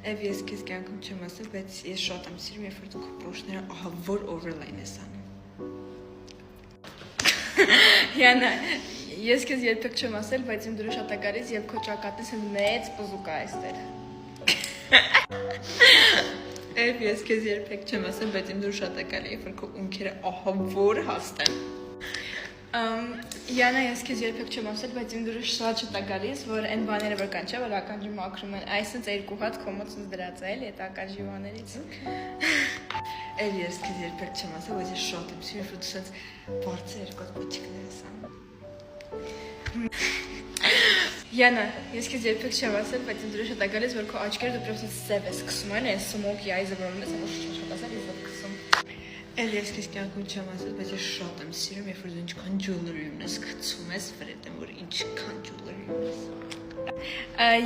Եվ ես քեզ կյանքում չեմ ասել, բայց ես շատ եմ սիրում, երբ որ դու քո պրոշները ահա որ overline ես անում։ Յանա, ես քեզ երբեք չեմ ասել, բայց իմ դուրը շատ է գալիս, երբ քո ճակատից մեծ պզուկ է այստեղ։ Եվ ես քեզ երբեք չեմ ասել, բայց իմ դուրը շատ է գալի, երբ որ քո ունքերը ահա որ հաստ են։ Յանա, ես քեզ երբեք չեմ ասել, բայց իմ դուրը շատ է գալիս, որ այն բաները որ կան, չէ, որ ականջի մաքրում են, այսինքն երկու հատ կոմոդից դրած է, էլի, այդ ականջի բաներից։ Եվ ես քեզ երբեք չեմ ասել, բայց ես շատ եմ սիրում, որ դու սենց բարձր երկու բոճիկներ ես անում։ Յանա, ես քեզ երբեք չեմ ասել, բայց իմ դուրը շատ է գալիս, որ քո աչքերը դու պրոստը սև ես սկսում, այն սմոքի այզը որ ունես, ոչ շատ ասել, ես ով կսում։ Էլ ես քեզ կյանքում չեմ ասել, բայց ես շատ եմ սիրում, երբ որ դու ինչքան jewelry ունես, գցում ես, վրետ եմ, որ ինչքան jewelry ունես։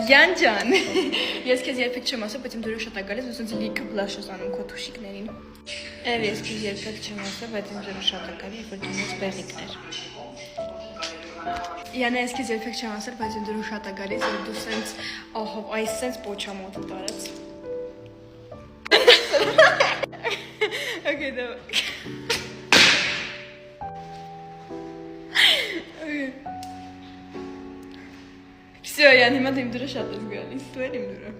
Յան ջան, ես քեզ երբեք չեմ ասել, բայց իմ դուրը շատ է գալիս, ու սենց լիքը բլաշ ես անում քո թուշիկներին։ Էլ ես քեզ երբեք չեմ ասել, բայց իմ դուրը շատ է գալի, երբ որ դու ունես բեղիկներ։ Յանա, ես քեզ երբեք չեմ ասել, բայց իմ դուրը շատ է գալիս, որ դու սենց ահա այս սենց պոչամոտը տարած։ Okay, давай. Okay. Все, я не могу им дура шатать, говорить. Твоя им дура.